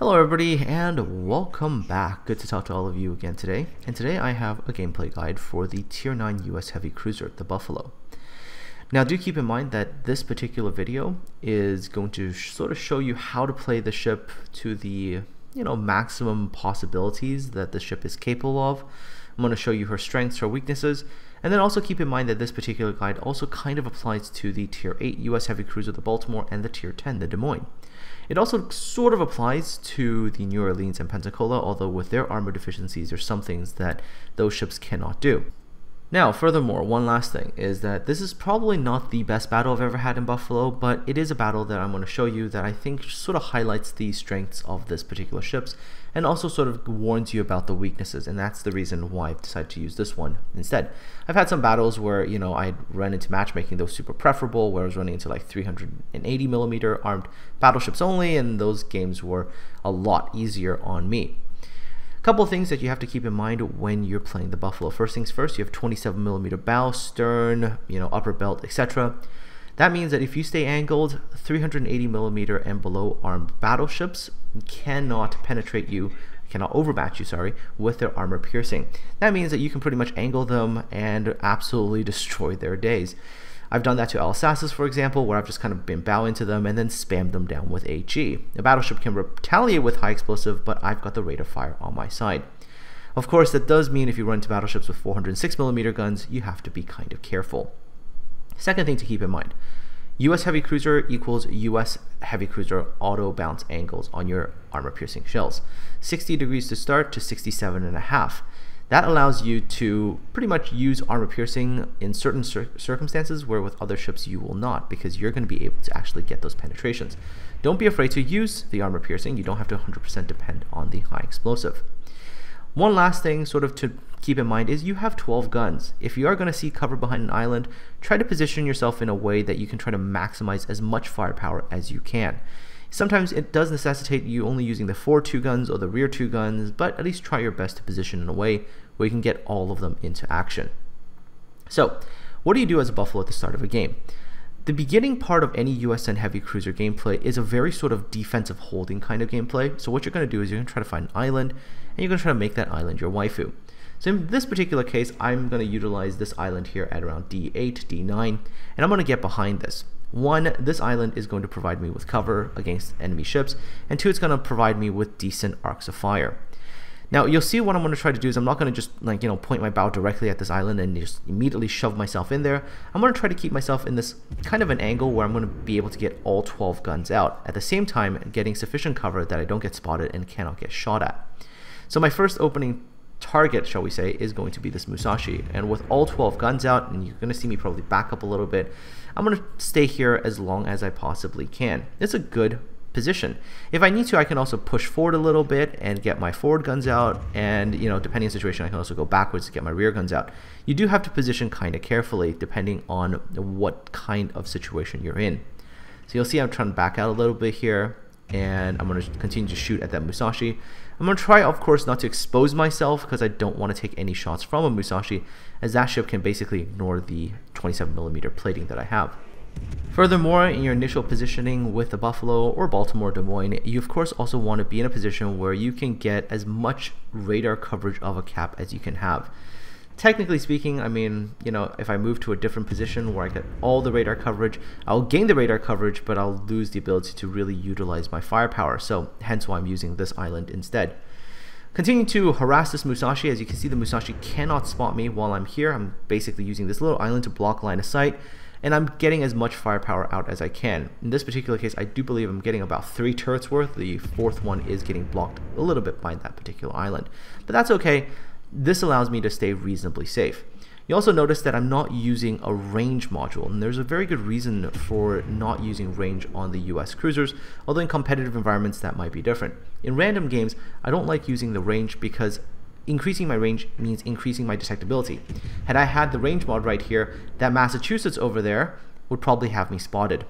Hello everybody and welcome back. Good to talk to all of you again today. And today I have a gameplay guide for the Tier 9 US Heavy Cruiser, the Buffalo. Now do keep in mind that this particular video is going to sort of show you how to play the ship to the maximum possibilities that the ship is capable of. I'm going to show you her strengths, her weaknesses, and then also keep in mind that this particular guide also kind of applies to the Tier 8 US Heavy Cruiser, the Baltimore, and the Tier 10, the Des Moines. It also sort of applies to the New Orleans and Pensacola, although with their armor deficiencies, there's some things that those ships cannot do. Now, furthermore, one last thing is that this is probably not the best battle I've ever had in Buffalo, but it is a battle that I'm going to show you that I think sort of highlights the strengths of this particular ships and also sort of warns you about the weaknesses, and that's the reason why I've decided to use this one instead. I've had some battles where, I'd run into matchmaking that was super preferable, where I was running into like 380mm armed battleships only, and those games were a lot easier on me. Couple of things that you have to keep in mind when you're playing the Buffalo. First things first, you have 27mm bow, stern, upper belt, etc. That means that if you stay angled, 380mm and below armed battleships cannot penetrate you, cannot overmatch you, sorry, with their armor piercing. That means that you can pretty much angle them and absolutely destroy their days. I've done that to Alsaces, for example, where I've just kind of been bow into them and then spammed them down with HE. The battleship can retaliate with high explosive, but I've got the rate of fire on my side. Of course, that does mean if you run into battleships with 406mm guns, you have to be kind of careful. Second thing to keep in mind, US Heavy Cruiser equals US Heavy Cruiser auto bounce angles on your armor piercing shells. 60 degrees to start to 67.5. That allows you to pretty much use armor piercing in certain circumstances where with other ships you will not, because you're going to be able to actually get those penetrations. Don't be afraid to use the armor piercing. You don't have to 100% depend on the high explosive. One last thing sort of to keep in mind is you have 12 guns. If you are going to see cover behind an island, try to position yourself in a way that you can try to maximize as much firepower as you can. Sometimes it does necessitate you only using the forward 2 guns or the rear 2 guns, but at least try your best to position in a way where you can get all of them into action. So, what do you do as a Buffalo at the start of a game? The beginning part of any USN Heavy Cruiser gameplay is a very sort of defensive holding kind of gameplay. So what you're going to do is you're going to try to find an island, and you're going to try to make that island your waifu. So in this particular case, I'm going to utilize this island here at around D8, D9, and I'm going to get behind this. One, this island is going to provide me with cover against enemy ships, and two, it's going to provide me with decent arcs of fire. Now, you'll see what I'm going to try to do is I'm not going to just point my bow directly at this island and just immediately shove myself in there. I'm going to try to keep myself in this kind of an angle where I'm going to be able to get all 12 guns out, at the same time getting sufficient cover that I don't get spotted and cannot get shot at. So my first opening target, shall we say, is going to be this Musashi, and with all 12 guns out, and you're going to see me probably back up a little bit, I'm going to stay here as long as I possibly can. It's a good position. If I need to, I can also push forward a little bit and get my forward guns out, and depending on the situation, I can also go backwards to get my rear guns out. You do have to position kind of carefully depending on what kind of situation you're in. So you'll see I'm trying to back out a little bit here, and I'm going to continue to shoot at that Musashi. I'm going to try, of course, not to expose myself because I don't want to take any shots from a Musashi, as that ship can basically ignore the 27mm plating that I have. Furthermore, in your initial positioning with the Buffalo or Baltimore Des Moines, you of course also want to be in a position where you can get as much radar coverage of a cap as you can have. Technically speaking, I mean, if I move to a different position where I get all the radar coverage, I'll gain the radar coverage, but I'll lose the ability to really utilize my firepower. So hence why I'm using this island instead. Continuing to harass this Musashi, as you can see, the Musashi cannot spot me while I'm here. I'm basically using this little island to block line of sight, and I'm getting as much firepower out as I can. In this particular case, I do believe I'm getting about 3 turrets worth. The 4th one is getting blocked a little bit by that particular island, but that's okay. This allows me to stay reasonably safe. You also notice that I'm not using a range module, and there's a very good reason for not using range on the US cruisers, although in competitive environments that might be different. In random games, I don't like using the range because increasing my range means increasing my detectability. Had I had the range mod right here, that Massachusetts over there would probably have me spotted.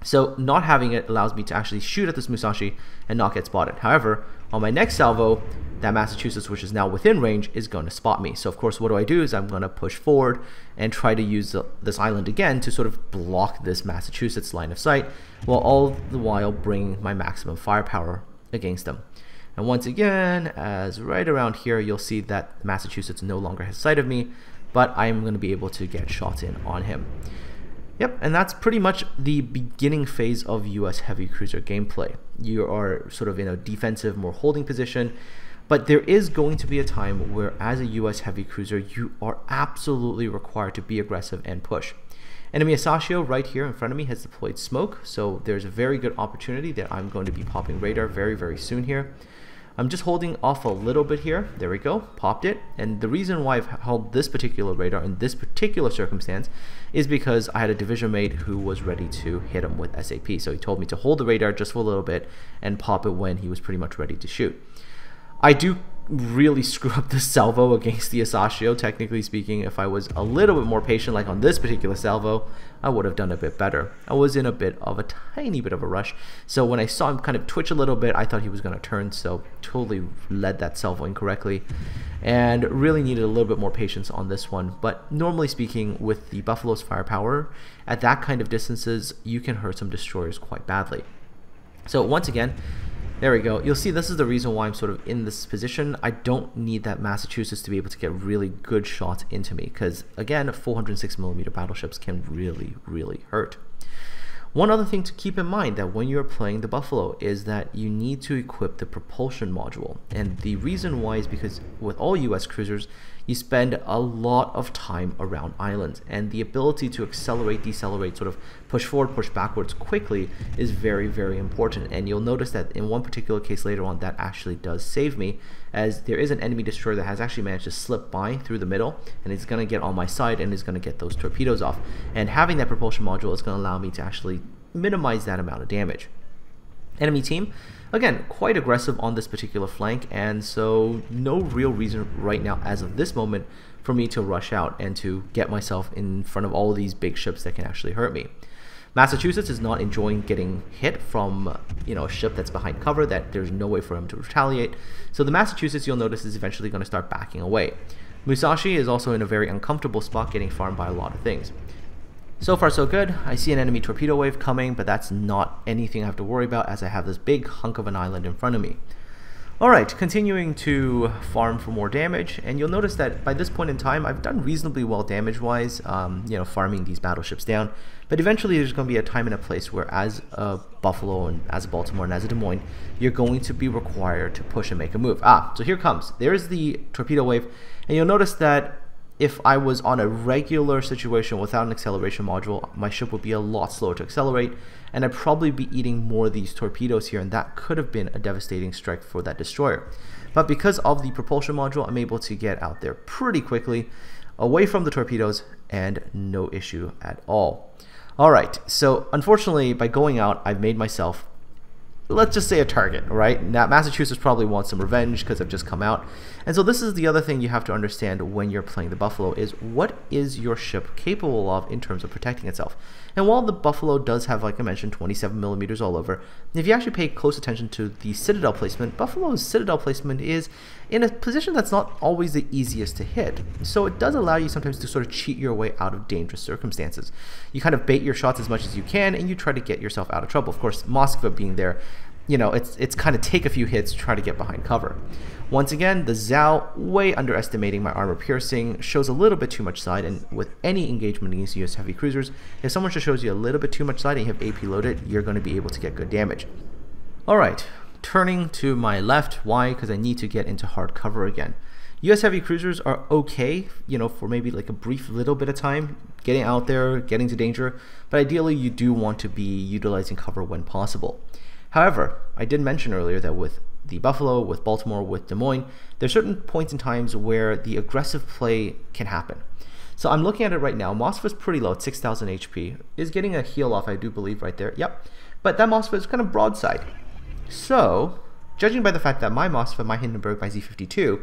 So not having it allows me to actually shoot at this Musashi and not get spotted. However, on my next salvo, that Massachusetts, which is now within range, is going to spot me. So of course, what do I do is I'm going to push forward and try to use this island again to sort of block this Massachusetts line of sight, while all the while bringing my maximum firepower against them. And once again, as right around here, you'll see that Massachusetts no longer has sight of me, but I'm going to be able to get shots in on him. Yep, and that's pretty much the beginning phase of US heavy cruiser gameplay. You are sort of in a defensive, more holding position, but there is going to be a time where as a US heavy cruiser, you are absolutely required to be aggressive and push. Enemy Asashio right here in front of me has deployed smoke, so there's a very good opportunity that I'm going to be popping radar very, very soon here. I'm just holding off a little bit here. There we go, popped it. And the reason why I've held this particular radar in this particular circumstance is because I had a division mate who was ready to hit him with SAP. So he told me to hold the radar just for a little bit and pop it when he was pretty much ready to shoot. I do really screw up the salvo against the Asashio. Technically speaking, if I was a little bit more patient, like on this particular salvo, I would have done a bit better. I was in a tiny bit of a rush, so when I saw him kind of twitch a little bit, I thought he was going to turn, so totally led that salvo incorrectly, and really needed a little bit more patience on this one. But normally speaking, with the Buffalo's firepower, at that kind of distances, you can hurt some destroyers quite badly. So once again, there we go. You'll see this is the reason why I'm sort of in this position. I don't need that Massachusetts to be able to get really good shots into me because, again, 406mm battleships can really, really hurt. One other thing to keep in mind that when you're playing the Buffalo is that you need to equip the propulsion module. And the reason why is because with all US cruisers, you spend a lot of time around islands, and the ability to accelerate, decelerate, sort of push forward, push backwards quickly is very, very important. And you'll notice that in one particular case later on, that actually does save me, as there is an enemy destroyer that has actually managed to slip by through the middle, and it's going to get on my side and is going to get those torpedoes off. And having that propulsion module is going to allow me to actually minimize that amount of damage. Enemy team, again, quite aggressive on this particular flank, and so no real reason right now as of this moment for me to rush out and to get myself in front of all of these big ships that can actually hurt me. Massachusetts is not enjoying getting hit from, a ship that's behind cover that there's no way for him to retaliate. So the Massachusetts, you'll notice, is eventually going to start backing away. Musashi is also in a very uncomfortable spot, getting farmed by a lot of things. So far so good. I see an enemy torpedo wave coming, but that's not anything I have to worry about as I have this big hunk of an island in front of me. Alright, continuing to farm for more damage, and you'll notice that by this point in time I've done reasonably well damage-wise, farming these battleships down, but eventually there's going to be a time and a place where as a Buffalo and as a Baltimore and as a Des Moines, you're going to be required to push and make a move. So here comes. There's the torpedo wave, and you'll notice that if I was on a regular situation without an acceleration module, my ship would be a lot slower to accelerate, and I'd probably be eating more of these torpedoes here, and that could have been a devastating strike for that destroyer. But because of the propulsion module, I'm able to get out there pretty quickly, away from the torpedoes, and no issue at all. Alright, so unfortunately, by going out, I've made myself, let's just say, a target, right? Now, Massachusetts probably wants some revenge because I've just come out. And so this is the other thing you have to understand when you're playing the Buffalo is what is your ship capable of in terms of protecting itself. And while the Buffalo does have, like I mentioned, 27mm all over, if you actually pay close attention to the Citadel placement, Buffalo's Citadel placement is in a position that's not always the easiest to hit. So it does allow you sometimes to sort of cheat your way out of dangerous circumstances. You kind of bait your shots as much as you can, and you try to get yourself out of trouble. Of course, Moskva being there, it's kind of take a few hits, try to get behind cover. Once again, the Zhao, way underestimating my armor piercing, shows a little bit too much side, and with any engagement against US heavy cruisers, if someone just shows you a little bit too much side and you have AP loaded, you're going to be able to get good damage. Alright, turning to my left. Why? Because I need to get into hard cover again. US heavy cruisers are okay, for maybe like a brief little bit of time, getting out there, getting to danger, but ideally you do want to be utilizing cover when possible. However, I did mention earlier that with the Buffalo, with Baltimore, with Des Moines, there's certain points in times where the aggressive play can happen. So I'm looking at it right now. Moskva's pretty low at 6,000 HP. Is getting a heal off, I do believe, right there. Yep. But that Moskva is kind of broadside. So, judging by the fact that my Moskva, my Hindenburg, my Z52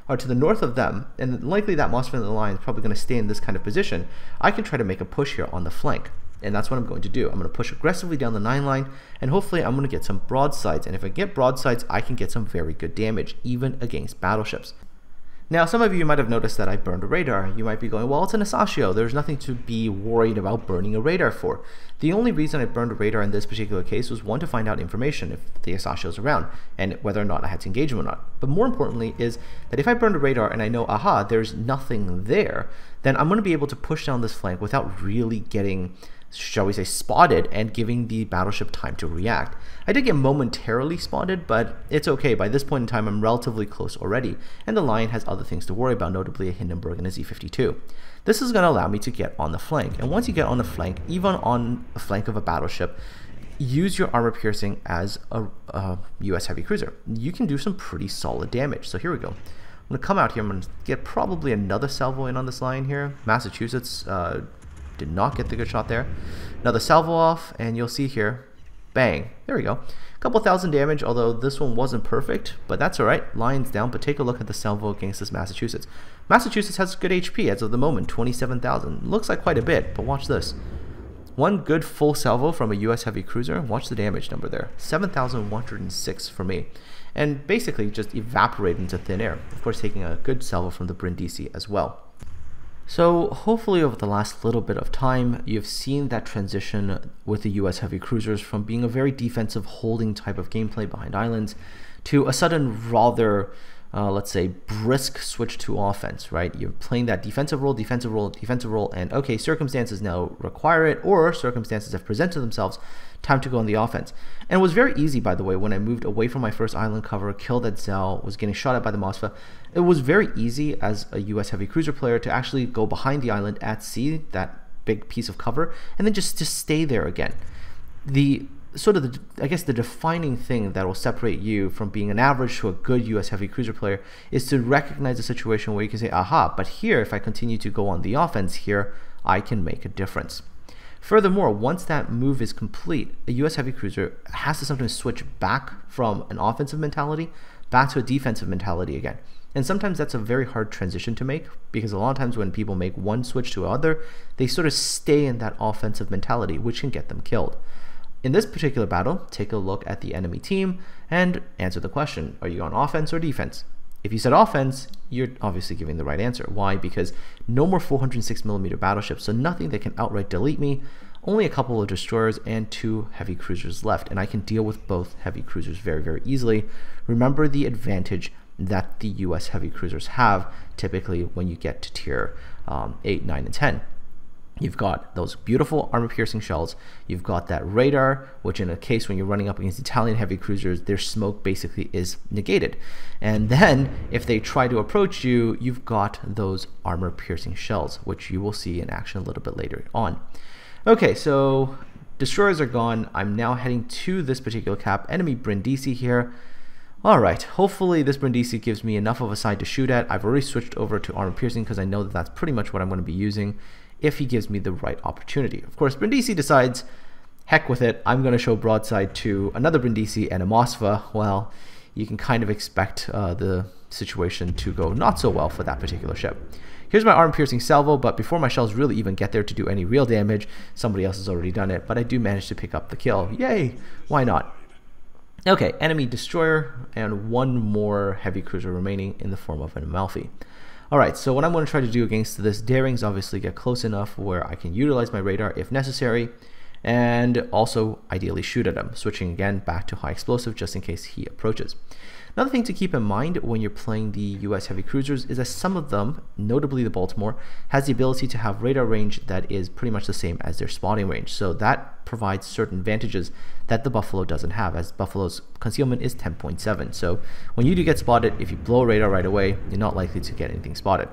are to the north of them, and likely that Moskva in the line is probably going to stay in this kind of position, I can try to make a push here on the flank. And that's what I'm going to do. I'm going to push aggressively down the 9 line, and hopefully I'm going to get some broadsides. And if I get broadsides, I can get some very good damage, even against battleships. Now, some of you might have noticed that I burned a radar. You might be going, well, it's an Asashio. There's nothing to be worried about burning a radar for. The only reason I burned a radar in this particular case was, one, to find out information if the Asashio is around and whether or not I had to engage him or not. But more importantly is that if I burned a radar and I know, aha, there's nothing there, then I'm going to be able to push down this flank without really getting, shall we say, spotted and giving the battleship time to react. I did get momentarily spotted, but it's okay. By this point in time, I'm relatively close already, and the Lion has other things to worry about, notably a Hindenburg and a Z-52. This is going to allow me to get on the flank, and once you get on the flank, even on a flank of a battleship, use your armor piercing as a US heavy cruiser. You can do some pretty solid damage. So here we go. I'm going to come out here. I'm going to get probably another salvo in on this Lion here. Massachusetts did not get the good shot there. Another salvo off, and you'll see here, bang, there we go. A couple thousand damage, although this one wasn't perfect, but that's alright. Lion's down, but take a look at the salvo against this Massachusetts. Massachusetts has good HP as of the moment, 27,000. Looks like quite a bit, but watch this. One good full salvo from a US heavy cruiser. Watch the damage number there, 7,106 for me. And basically just evaporated into thin air. Of course, taking a good salvo from the Brindisi as well. So hopefully over the last little bit of time, you've seen that transition with the US heavy cruisers from being a very defensive holding type of gameplay behind islands to a sudden rather, let's say, brisk switch to offense, right? You're playing that defensive role, defensive role, defensive role, and okay, circumstances now require it, or circumstances have presented themselves, time to go on the offense. And it was very easy, by the way, when I moved away from my first island cover, killed that Zell, was getting shot at by the Moskva. It was very easy as a US heavy cruiser player to actually go behind the island at sea, that big piece of cover, and then just stay there again. I guess the defining thing that will separate you from being an average to a good US heavy cruiser player is to recognize a situation where you can say, aha, but here, if I continue to go on the offense here, I can make a difference. Furthermore, once that move is complete, a US heavy cruiser has to sometimes switch back from an offensive mentality back to a defensive mentality again. And sometimes that's a very hard transition to make, because a lot of times when people make one switch to other, they sort of stay in that offensive mentality, which can get them killed. In this particular battle, take a look at the enemy team and answer the question, are you on offense or defense? If you said offense, you're obviously giving the right answer. Why? Because no more 406mm battleships, so nothing that can outright delete me, only a couple of destroyers and 2 heavy cruisers left, and I can deal with both heavy cruisers very, very easily. Remember the advantage that the US heavy cruisers have typically when you get to tier 8, 9, and 10. You've got those beautiful armor-piercing shells. You've got that radar, which in a case when you're running up against Italian heavy cruisers, their smoke basically is negated. And then if they try to approach you, you've got those armor-piercing shells, which you will see in action a little bit later on. Okay, so destroyers are gone. I'm now heading to this particular cap, enemy Brindisi here. Alright, hopefully this Brindisi gives me enough of a side to shoot at. I've already switched over to armor piercing because I know that that's pretty much what I'm going to be using if he gives me the right opportunity. Of course, Brindisi decides, heck with it, I'm going to show broadside to another Brindisi and a Moskva. Well, you can kind of expect the situation to go not so well for that particular ship. Here's my armor-piercing salvo, but before my shells really even get there to do any real damage, somebody else has already done it, but I do manage to pick up the kill. Yay! Why not? Okay, enemy destroyer and one more heavy cruiser remaining in the form of an Amalfi. Alright, so what I'm going to try to do against this daring is obviously get close enough where I can utilize my radar if necessary, and also ideally shoot at him, switching again back to high explosive just in case he approaches. Another thing to keep in mind when you're playing the US heavy cruisers is that some of them, notably the Baltimore, has the ability to have radar range that is pretty much the same as their spotting range. So that provides certain advantages that the Buffalo doesn't have, as Buffalo's concealment is 10.7. So when you do get spotted, if you blow a radar right away, you're not likely to get anything spotted.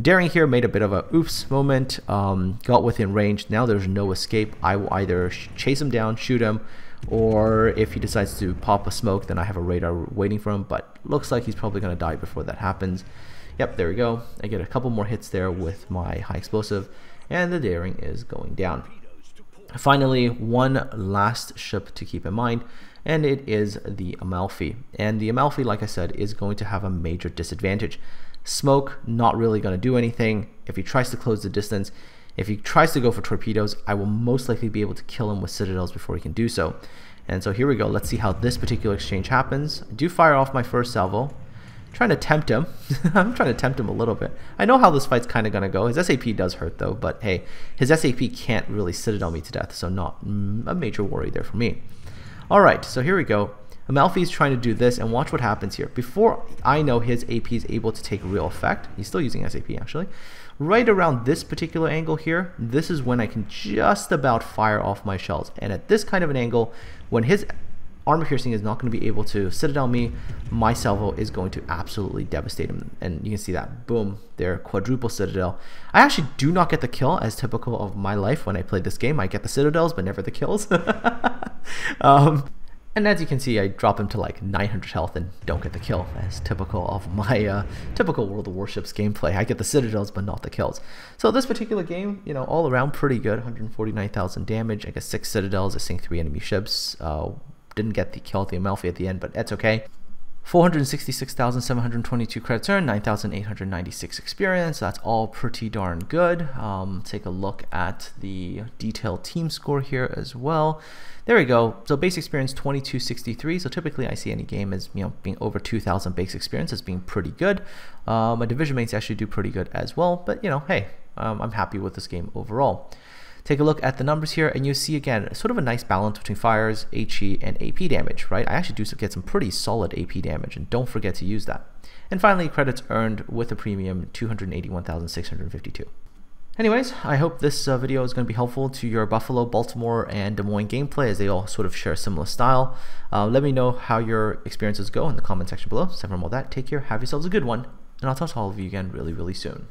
Daring here made a bit of a oops moment, got within range. Now there's no escape. I will either chase him down, shoot him, or if he decides to pop a smoke, then I have a radar waiting for him, but looks like he's probably going to die before that happens. Yep, there we go. I get a couple more hits there with my high explosive, and the daring is going down. Finally, one last ship to keep in mind, and it is the Amalfi. And the Amalfi, like I said, is going to have a major disadvantage. Smoke, not really going to do anything. If he tries to close the distance, if he tries to go for torpedoes, I will most likely be able to kill him with citadels before he can do so. And so here we go. Let's see how this particular exchange happens. I do fire off my first salvo. Trying to tempt him. I'm trying to tempt him a little bit. I know how this fight's kind of going to go. His SAP does hurt though, but hey, his SAP can't really Citadel me to death, so not a major worry there for me. Alright, so here we go. Amalfi is trying to do this, and watch what happens here. Before I know his AP is able to take real effect, he's still using SAP actually, right around this particular angle here, this is when I can just about fire off my shells. And at this kind of an angle, when his armor piercing is not going to be able to Citadel me, my salvo is going to absolutely devastate him. And you can see that, boom, there, quadruple Citadel. I actually do not get the kill, as typical of my life when I play this game. I get the Citadels, but never the kills. And as you can see, I drop him to like 900 health and don't get the kill, as typical of my typical World of Warships gameplay. I get the Citadels, but not the kills. So this particular game, you know, all around pretty good. 149,000 damage. I got 6 Citadels. I sink 3 enemy ships. Didn't get the kill at the Amalfi at the end, but that's okay. 466,722 credits earned, 9,896 experience. That's all pretty darn good. Take a look at the detailed team score here as well. There we go. So base experience 2263. So typically I see any game as, you know, being over 2,000 base experience as being pretty good. My division mates actually do pretty good as well, but you know, hey, I'm happy with this game overall. Take a look at the numbers here, and you see again sort of a nice balance between fires, HE, and AP damage, right? I actually do get some pretty solid AP damage, and don't forget to use that. And finally, credits earned with a premium, 281,652. Anyways, I hope this video is going to be helpful to your Buffalo, Baltimore, and Des Moines gameplay, as they all sort of share a similar style. Let me know how your experiences go in the comment section below. So from all that, take care, have yourselves a good one, and I'll talk to all of you again really, really soon.